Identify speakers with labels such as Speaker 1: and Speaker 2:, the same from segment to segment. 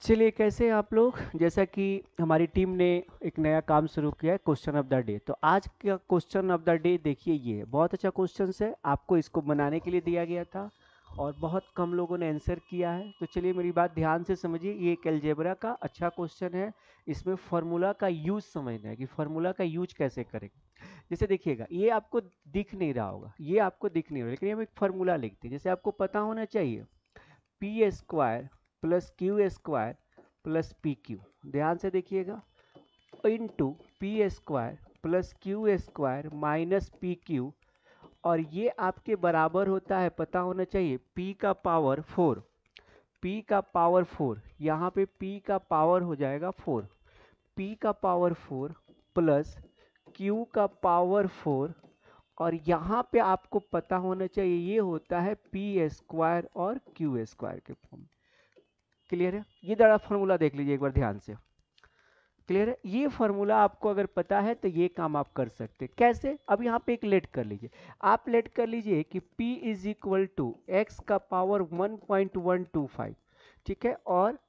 Speaker 1: चलिए, कैसे हैं आप लोग। जैसा कि हमारी टीम ने एक नया काम शुरू किया है, क्वेश्चन ऑफ द डे। तो आज का क्वेश्चन ऑफ द डे देखिए, ये है बहुत अच्छा क्वेश्चन है। आपको इसको बनाने के लिए दिया गया था और बहुत कम लोगों ने आंसर किया है। तो चलिए मेरी बात ध्यान से समझिए, ये एक अलजेब्रा का अच्छा क्वेश्चन है। इसमें फार्मूला का यूज समझना है कि फार्मूला का यूज कैसे करें। जैसे देखिएगा, ये आपको दिख नहीं रहा होगा, ये आपको दिख नहीं रहा, लेकिन हम एक फार्मूला लिखते हैं। जैसे आपको पता होना चाहिए, P square plus Q square plus P Q. ध्यान से देखिएगा, into P square plus Q square minus P Q. और ये आपके बराबर होता है, पता होना चाहिए, p का पावर 4। p का पावर 4, यहाँ पे p का पावर हो जाएगा 4। p का पावर 4 प्लस q का पावर 4। और यहाँ पे आपको पता होना चाहिए, ये होता है पी स्क्वायर और क्यू स्क्वायर के फॉर्म। क्लियर है? ये जरा फॉर्मूला देख लीजिए एक बार ध्यान से। क्लियर है? ये फॉर्मूला आपको अगर पता है तो ये काम आप कर सकते हैं। कैसे? अब यहाँ पे एक लेट कर लीजिए। आप लेट कर लीजिए कि P is equal to x का पावर 1.125, ठीक है, और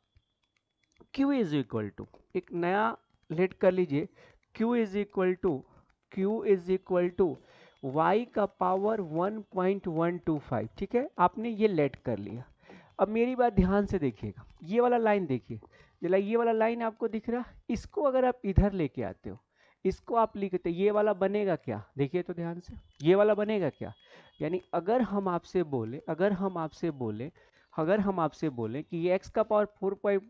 Speaker 1: Q इज इक्वल टू, एक नया लेट कर लीजिए, Q is equal to y का पावर 1.125, ठीक है। आपने ये लेट कर लिया। अब मेरी बात ध्यान से देखिएगा, ये वाला लाइन देखिए, जला ये वाला लाइन आपको दिख रहा, इसको अगर आप इधर लेके आते हो, इसको आप लिखते, ये वाला बनेगा क्या? देखिए तो ध्यान से, ये वाला बनेगा क्या? यानी अगर हम आपसे बोले कि ये x का पावर 4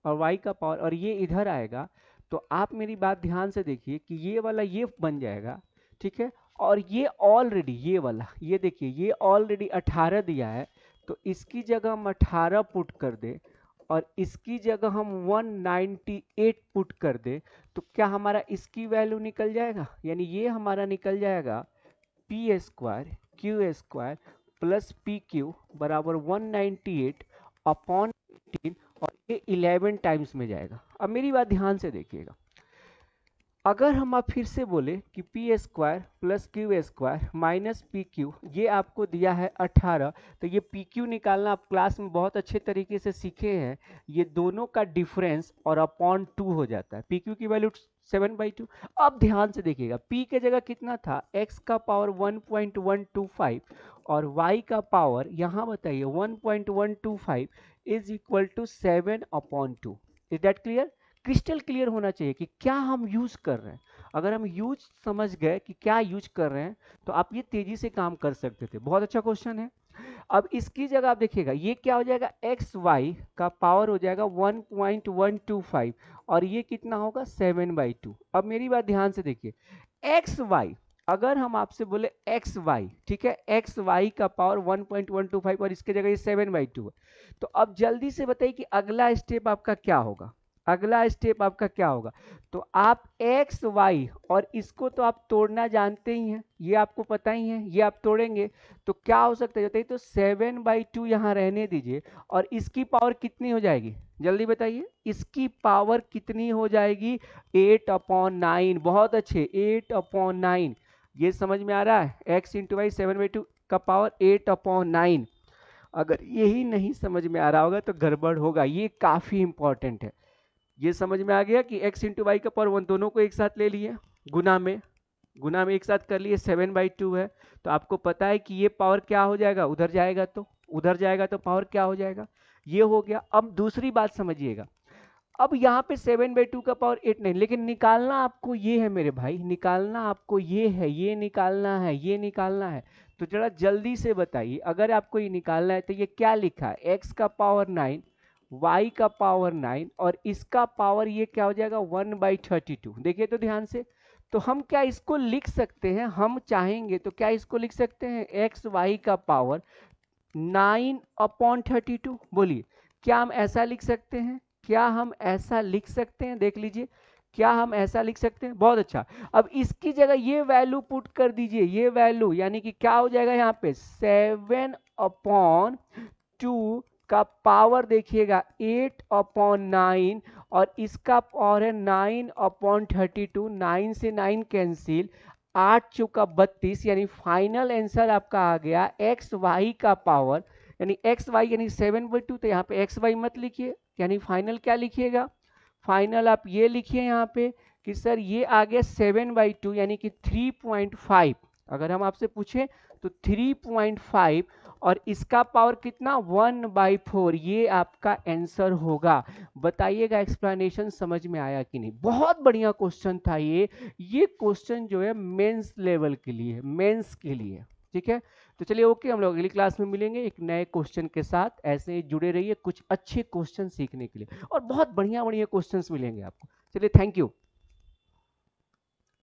Speaker 1: और y का पावर, और ये इधर आएगा, तो आप मेरी बात ध्यान से देखिए कि ये वाला ये बन जाएगा, ठीक है। और ये ऑलरेडी, ये वाला, ये देखिए, ये ऑलरेडी 18 दिया है, तो इसकी जगह हम 18 पुट कर दे और इसकी जगह हम 198 पुट कर दे, तो क्या हमारा इसकी वैल्यू निकल जाएगा? यानी ये हमारा निकल जाएगा P square Q square plus P Q बराबर 198 अपॉन 18, और ये 11 टाइम्स में जाएगा। अब मेरी बात ध्यान से देखिएगा, अगर हम आप फिर से बोले कि P square plus Q square minus P Q, ये आपको दिया है 18, तो ये पी क्यू निकालना आप क्लास में बहुत अच्छे तरीके से सीखे हैं। ये दोनों का डिफरेंस और अपॉन 2 हो जाता है, पी क्यू की वैल्यू 7/2। अब ध्यान से देखिएगा, p के जगह कितना था, x का पावर 1.125 और y का पावर यहाँ बताइए 1.125 is equal to 7/2। Is that clear? Crystal clear होना चाहिए कि क्या हम यूज कर रहे हैं। अगर हम यूज समझ गए कि क्या यूज कर रहे हैं, तो आप ये तेजी से काम कर सकते थे। बहुत अच्छा क्वेश्चन है। अब इसकी जगह आप देखिएगा, ये क्या हो जाएगा, एक्स वाई का पावर हो जाएगा 1.125 और ये कितना होगा 7/2। अब मेरी बात ध्यान से देखिए, एक्स वाई, अगर हम आपसे बोले एक्स वाई, ठीक है, एक्स वाई का पावर 1.125 और इसके जगह ये 7/2 है, तो अब जल्दी से बताइए कि अगला स्टेप आपका क्या होगा। अगला स्टेप आपका क्या होगा? तो आप एक्स वाई, और इसको तो आप तोड़ना जानते ही हैं, ये आपको पता ही है, ये आप तोड़ेंगे तो क्या हो सकता है, बताइए तो 7/2 यहाँ रहने दीजिए, और इसकी पावर कितनी हो जाएगी, जल्दी बताइए, इसकी पावर कितनी हो जाएगी, 8/9। बहुत अच्छे, 8/9। ये समझ में आ रहा है, x इंटू वाई 7/2 का पावर 8/9। अगर यही नहीं समझ में आ रहा होगा तो गड़बड़ होगा, ये काफी इंपॉर्टेंट है। ये समझ में आ गया कि x इंटू वाई का पावर 1, दोनों को एक साथ ले लिए, गुना में एक साथ कर लिए, 7/2 है। तो आपको पता है कि ये पावर क्या हो जाएगा, उधर जाएगा तो पावर क्या हो जाएगा, ये हो गया। अब दूसरी बात समझिएगा, अब यहाँ पे 7/2 का पावर 8 नहीं, लेकिन निकालना आपको ये है मेरे भाई, निकालना आपको ये है, ये निकालना है, ये निकालना है। तो जरा जल्दी से बताइए, अगर आपको ये निकालना है तो ये क्या लिखा है, x का पावर 9, y का पावर 9 और इसका पावर ये क्या हो जाएगा 1/32। देखिए तो ध्यान से, तो हम क्या इसको लिख सकते हैं, हम चाहेंगे तो क्या इसको लिख सकते हैं, एक्स वाई का पावर 9/32। बोलिए, क्या हम ऐसा लिख सकते हैं, क्या हम ऐसा लिख सकते हैं, देख लीजिए, क्या हम ऐसा लिख सकते हैं? बहुत अच्छा। अब इसकी जगह ये वैल्यू पुट कर दीजिए, ये वैल्यू, यानी कि क्या हो जाएगा यहाँ पे 7/2 का पावर देखिएगा 8/9 और इसका पावर है 9/32। 9 से 9 कैंसिल, 8 चौका 32, यानी फाइनल आंसर आपका आ गया एक्स वाई का पावर, यानी एक्स वाई यानी 7/2, तो यहाँ पे एक्स वाई मत लिखिए, यानी फाइनल क्या लिखिएगा, फाइनल आप ये लिखिए यहाँ पे कि सर ये आ गया 7/2 यानी कि 3.5। अगर हम आपसे पूछे तो 3.5 और इसका पावर कितना 1/4, ये आपका आंसर होगा। बताइएगा एक्सप्लेनेशन समझ में आया कि नहीं। बहुत बढ़िया क्वेश्चन था ये क्वेश्चन जो है मेंस लेवल के लिए, मेंस के लिए। ठीक है, तो चलिए ओके, हम लोग अगली क्लास में मिलेंगे एक नए क्वेश्चन के साथ। ऐसे ही जुड़े रहिए कुछ अच्छे क्वेश्चन सीखने के लिए, और बहुत बढ़िया बढ़िया क्वेश्चंस मिलेंगे आपको। चलिए, थैंक यू।